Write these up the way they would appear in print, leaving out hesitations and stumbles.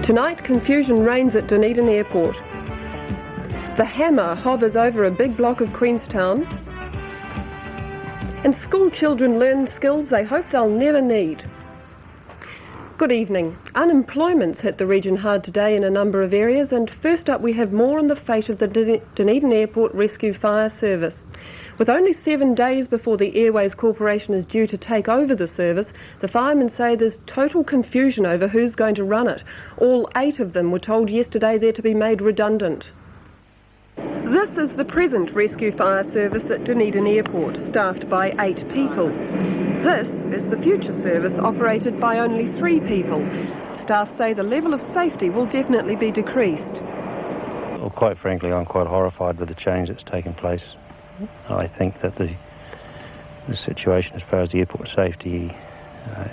Tonight, confusion reigns at Dunedin Airport. The hammer hovers over a big block of Queenstown. And school children learn skills they hope they'll never need. Good evening. Unemployment's hit the region hard today in a number of areas, and first up we have more on the fate of the Dunedin Airport Rescue Fire Service. With only 7 days before the Airways Corporation is due to take over the service, the firemen say there's total confusion over who's going to run it. All 8 of them were told yesterday they're to be made redundant. This is the present Rescue Fire Service at Dunedin Airport, staffed by 8 people. This is the future service, operated by only 3 people. Staff say the level of safety will definitely be decreased. Well, quite frankly, I'm quite horrified with the change that's taken place. I think that the situation as far as the airport safety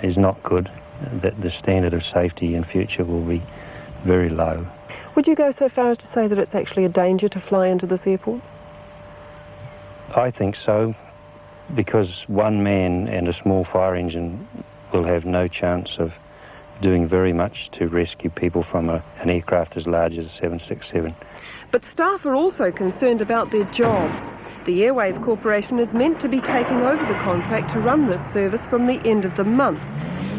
is not good, that the standard of safety in future will be very low. Would you go so far as to say that it's actually a danger to fly into this airport? I think so, because one man and a small fire engine will have no chance of doing very much to rescue people from an aircraft as large as a 767. But staff are also concerned about their jobs. The Airways Corporation is meant to be taking over the contract to run this service from the end of the month.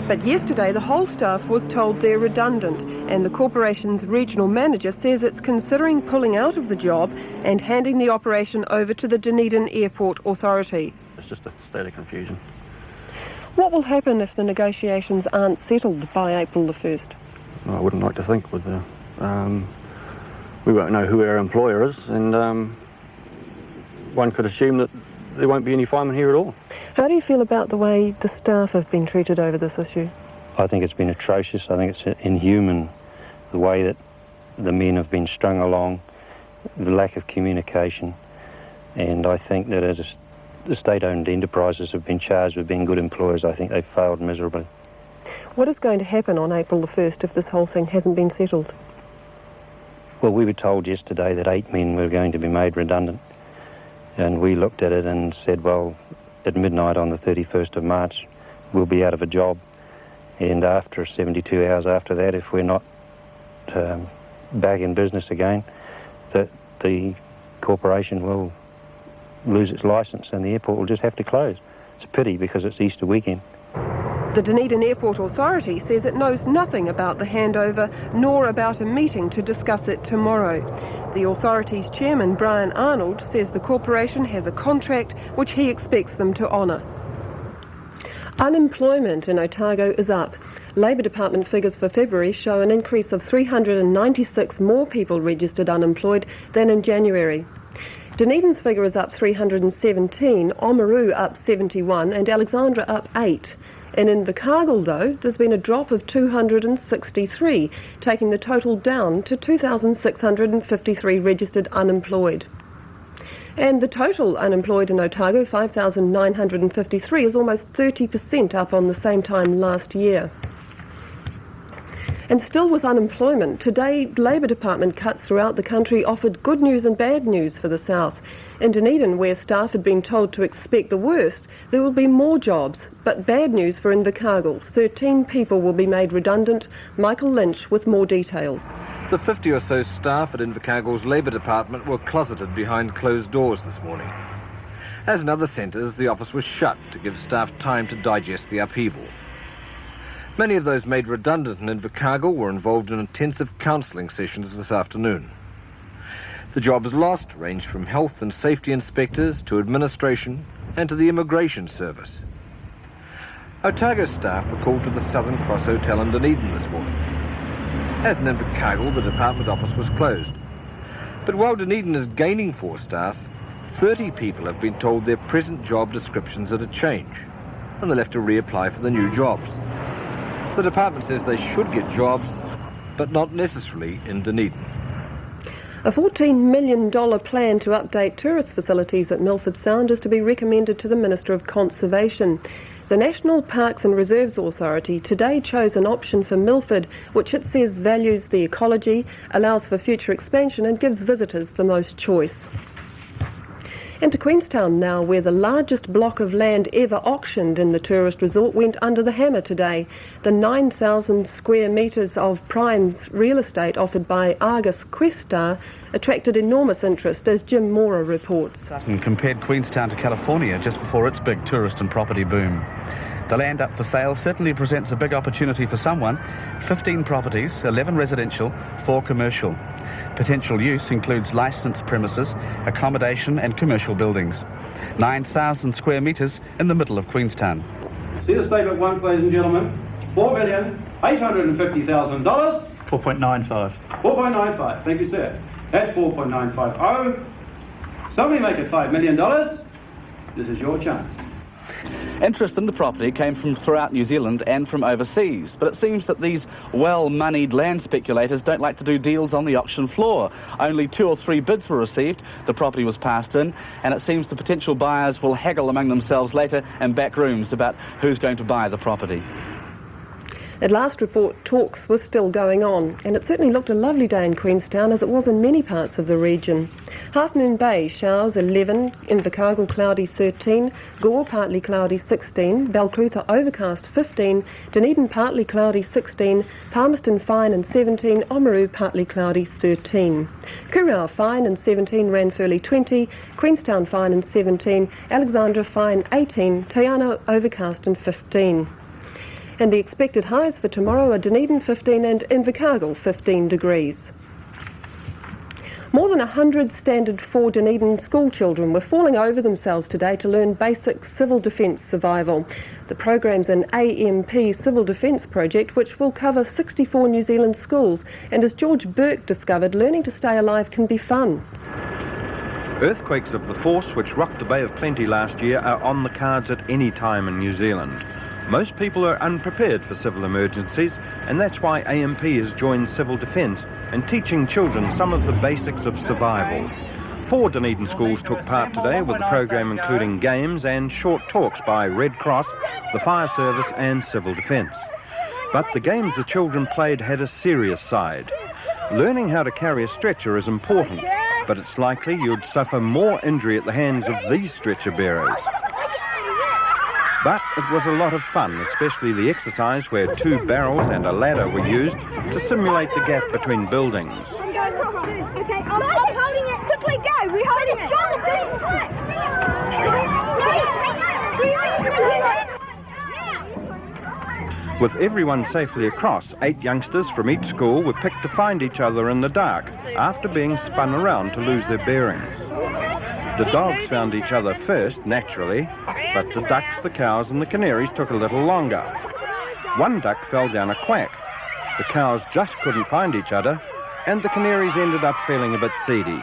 But yesterday the whole staff was told they're redundant, and the corporation's regional manager says it's considering pulling out of the job and handing the operation over to the Dunedin Airport Authority. It's just a state of confusion. What will happen if the negotiations aren't settled by April the 1st? Well, I wouldn't like to think. We won't know who our employer is, and one could assume that there won't be any firemen here at all. How do you feel about the way the staff have been treated over this issue? I think it's been atrocious. I think it's inhuman, the way that the men have been strung along, the lack of communication, and I think that as the state-owned enterprises have been charged with being good employers, I think they've failed miserably. What is going to happen on April the 1st if this whole thing hasn't been settled? Well, we were told yesterday that 8 men were going to be made redundant, and we looked at it and said, well, at midnight on the 31st of March, we'll be out of a job, and after 72 hours after that, if we're not back in business again, that the corporation will lose its licence and the airport will just have to close. It's a pity because it's Easter weekend. The Dunedin Airport Authority says it knows nothing about the handover nor about a meeting to discuss it tomorrow. The authority's chairman, Brian Arnold, says the corporation has a contract which he expects them to honour. Unemployment in Otago is up. Labour Department figures for February show an increase of 396 more people registered unemployed than in January. Dunedin's figure is up 317, Oamaru up 71 and Alexandra up 8. In Invercargill, though, there's been a drop of 263, taking the total down to 2,653 registered unemployed. And the total unemployed in Otago, 5,953, is almost 30% up on the same time last year. And still with unemployment, today Labour Department cuts throughout the country offered good news and bad news for the south. In Dunedin, where staff had been told to expect the worst, there will be more jobs. But bad news for Invercargill. 13 people will be made redundant. Michael Lynch with more details. The 50 or so staff at Invercargill's Labour Department were closeted behind closed doors this morning. As in other centres, the office was shut to give staff time to digest the upheaval. Many of those made redundant in Invercargill were involved in intensive counselling sessions this afternoon. The jobs lost ranged from health and safety inspectors to administration and to the immigration service. Otago staff were called to the Southern Cross Hotel in Dunedin this morning. As in Invercargill, the department office was closed. But while Dunedin is gaining 4 staff, 30 people have been told their present job descriptions are to change, and they'll have to reapply for the new jobs. The department says they should get jobs, but not necessarily in Dunedin. A $14 million plan to update tourist facilities at Milford Sound is to be recommended to the Minister of Conservation. The National Parks and Reserves Authority today chose an option for Milford, which it says values the ecology, allows for future expansion and gives visitors the most choice. And to Queenstown now, where the largest block of land ever auctioned in the tourist resort went under the hammer today. The 9,000 square metres of prime real estate offered by Argus Questar attracted enormous interest, as Jim Mora reports. Sutton compared Queenstown to California just before its big tourist and property boom. The land up for sale certainly presents a big opportunity for someone. 15 properties, 11 residential, 4 commercial. Potential use includes licensed premises, accommodation and commercial buildings. 9,000 square metres in the middle of Queenstown. See the statement once, ladies and gentlemen. $4,850,000. 4.95. 4.95. Thank you, sir. At 4.950. Somebody make it $5 million. This is your chance. Interest in the property came from throughout New Zealand and from overseas, but it seems that these well-moneyed land speculators don't like to do deals on the auction floor. Only 2 or 3 bids were received, the property was passed in, and it seems the potential buyers will haggle among themselves later in back rooms about who's going to buy the property. At last report, talks were still going on, and it certainly looked a lovely day in Queenstown, as it was in many parts of the region. Half Moon Bay, showers 11, Invercargill cloudy 13, Gore partly cloudy 16, Balclutha overcast 15, Dunedin partly cloudy 16, Palmerston fine and 17, Oamaru partly cloudy 13. Kurau fine and 17, Ranfurly 20, Queenstown fine and 17, Alexandra fine 18, Taiano overcast and 15. And the expected highs for tomorrow are Dunedin 15 and Invercargill 15 degrees. More than 100 Standard 4 Dunedin school children were falling over themselves today to learn basic civil defence survival. The programme's an AMP civil defence project which will cover 64 New Zealand schools, and as George Burke discovered, learning to stay alive can be fun. Earthquakes of the force which rocked the Bay of Plenty last year are on the cards at any time in New Zealand. Most people are unprepared for civil emergencies, and that's why AMP has joined Civil Defence in teaching children some of the basics of survival. 4 Dunedin schools took part today, with the program including games and short talks by Red Cross, the Fire Service and Civil Defence. But the games the children played had a serious side. Learning how to carry a stretcher is important, but it's likely you'd suffer more injury at the hands of these stretcher bearers. But it was a lot of fun, especially the exercise where 2 barrels and a ladder were used to simulate the gap between buildings. Okay, I'm holding it. Quickly go. We hold it strong. With everyone safely across, 8 youngsters from each school were picked to find each other in the dark after being spun around to lose their bearings. The dogs found each other first, naturally, but the ducks, the cows and the canaries took a little longer. One duck fell down a quack. The cows just couldn't find each other, and the canaries ended up feeling a bit seedy.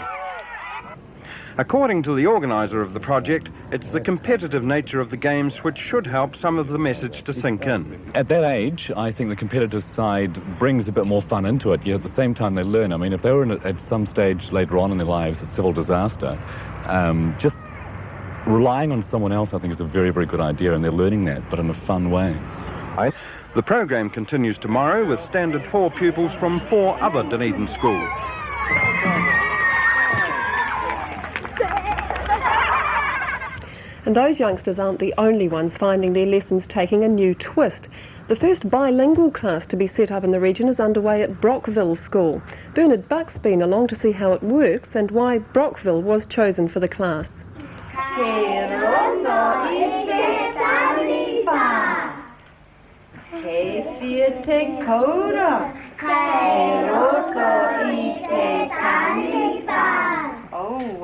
According to the organiser of the project, it's the competitive nature of the games which should help some of the message to sink in. At that age, I think the competitive side brings a bit more fun into it, yet at the same time they learn. I mean, if they were at some stage later on in their lives a civil disaster, just relying on someone else, I think, is a very, very good idea, and they're learning that, but in a fun way. The program continues tomorrow with Standard 4 pupils from 4 other Dunedin schools. And those youngsters aren't the only ones finding their lessons taking a new twist. The first bilingual class to be set up in the region is underway at Brockville School. Bernard Buck's been along to see how it works and why Brockville was chosen for the class.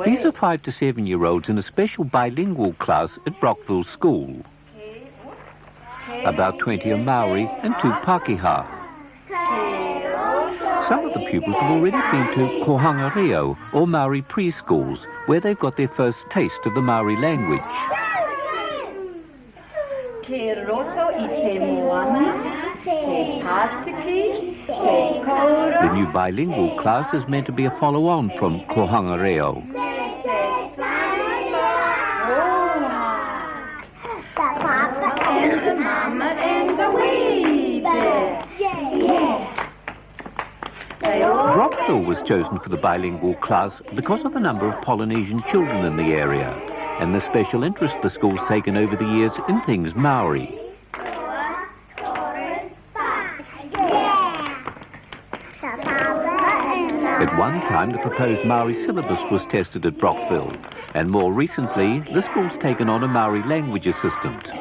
These are 5 to 7-year-olds in a special bilingual class at Brockville School. About 20 are Maori and 2 Pākehā. Some of the pupils have already been to Kohanga Reo, or Maori preschools, where they've got their first taste of the Maori language. The new bilingual class is meant to be a follow-on from Kohanga Reo. Brockville was was chosen for the bilingual class because of the number of Polynesian children in the area and the special interest the school's taken over the years in things Maori. At one time, the proposed Maori syllabus was tested at Brockville, and more recently, the school's taken on a Maori language assistant.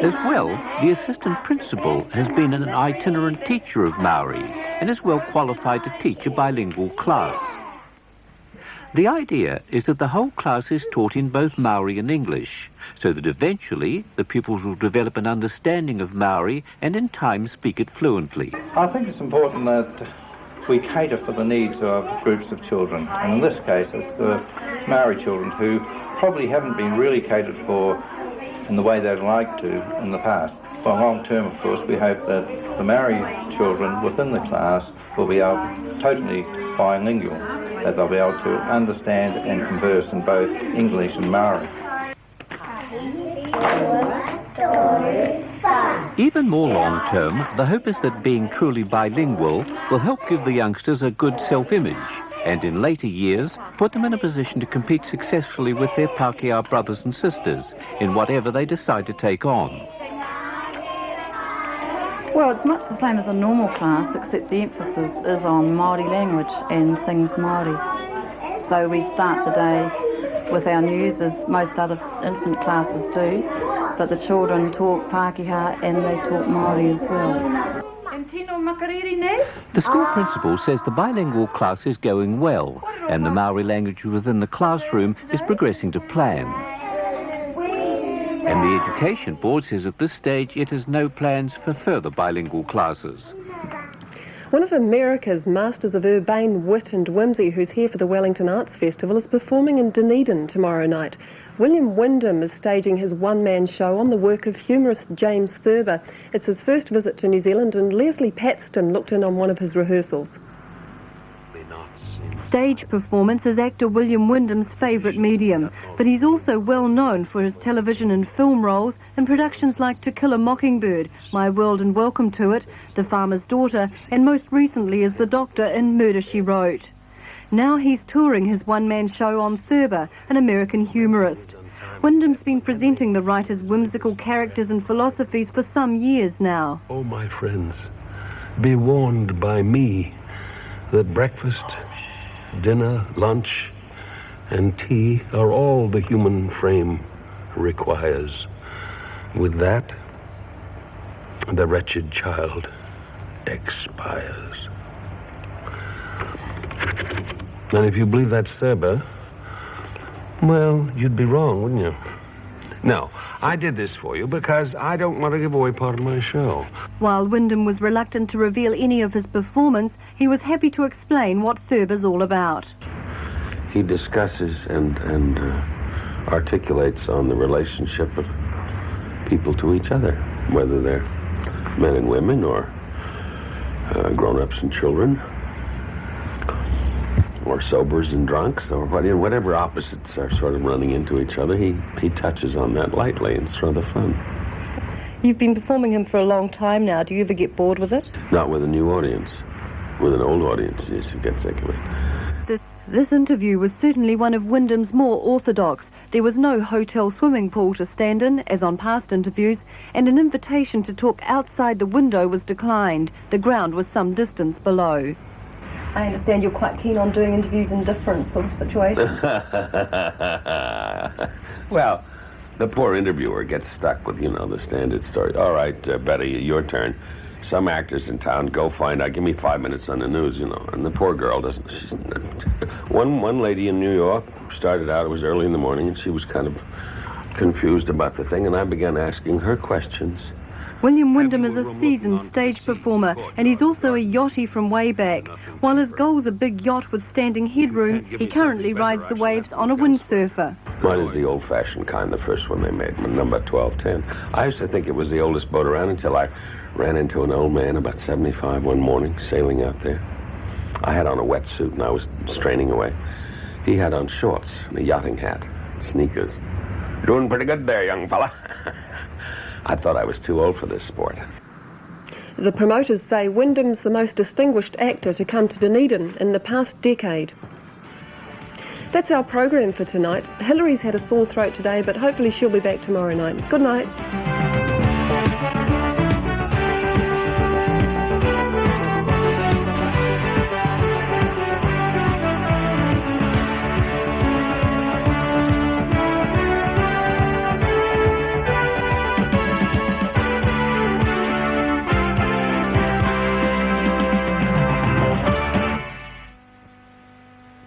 As well, the assistant principal has been an itinerant teacher of Maori and is well qualified to teach a bilingual class. The idea is that the whole class is taught in both Maori and English, so that eventually the pupils will develop an understanding of Maori and in time speak it fluently. I think it's important that we cater for the needs of groups of children, and in this case it's the Maori children who probably haven't been really catered for in the way they'd like to in the past. For long term, of course, we hope that the Maori children within the class will be totally bilingual, that they'll be able to understand and converse in both English and Maori. Even more long-term, the hope is that being truly bilingual will help give the youngsters a good self-image and in later years put them in a position to compete successfully with their Pākehā brothers and sisters in whatever they decide to take on. Well, it's much the same as a normal class, except the emphasis is on Māori language and things Māori. So we start the day with our news, as most other infant classes do, but the children talk Pākehā and they talk Māori as well. The school principal says the bilingual class is going well and the Maori language within the classroom is progressing to plan. And the Education Board says at this stage it has no plans for further bilingual classes. One of America's masters of urbane wit and whimsy who's here for the Wellington Arts Festival is performing in Dunedin tomorrow night. William Windom is staging his one-man show on the work of humorist James Thurber. It's his first visit to New Zealand and Leslie Patston looked in on one of his rehearsals. Stage performance is actor William Windom's favourite medium, but he's also well known for his television and film roles in productions like To Kill a Mockingbird, My World and Welcome to It, The Farmer's Daughter, and most recently as the Doctor in Murder, She Wrote. Now he's touring his one-man show on Thurber, an American humorist. Windom's been presenting the writer's whimsical characters and philosophies for some years now. Oh, my friends, be warned by me that breakfast, dinner, lunch, and tea are all the human frame requires. With that, the wretched child expires. And if you believe that's Thurber, well, you'd be wrong, wouldn't you? No, I did this for you because I don't want to give away part of my show. While Windom was reluctant to reveal any of his performance, he was happy to explain what Thurber's all about. He discusses and articulates on the relationship of people to each other, whether they're men and women or grown-ups and children, or sobers and drunks, or whatever opposites are sort of running into each other. He touches on that lightly. It's rather fun. You've been performing him for a long time now. Do you ever get bored with it? Not with a new audience. With an old audience, yes, you get sick of it. This interview was certainly one of Windom's more orthodox. There was no hotel swimming pool to stand in, as on past interviews, and an invitation to talk outside the window was declined. The ground was some distance below. I understand you're quite keen on doing interviews in different sort of situations. Well, the poor interviewer gets stuck with, the standard story. All right, Betty, your turn. Some actors in town go find out, give me 5 minutes on the news, And the poor girl doesn't. One lady in New York started out, it was early in the morning, and she was kind of confused about the thing, and I began asking her questions. William Windom is a seasoned stage performer, and he's also a yachty from way back. While his goal's a big yacht with standing headroom, he currently rides the waves on a windsurfer. Mine is the old-fashioned kind, the first one they made, number 1210. I used to think it was the oldest boat around until I ran into an old man about 75 one morning, sailing out there. I had on a wetsuit and I was straining away. He had on shorts and a yachting hat, sneakers. Doing pretty good there, young fella. I thought I was too old for this sport. The promoters say Windom's the most distinguished actor to come to Dunedin in the past decade. That's our program for tonight. Hillary's had a sore throat today, but hopefully she'll be back tomorrow night. Good night.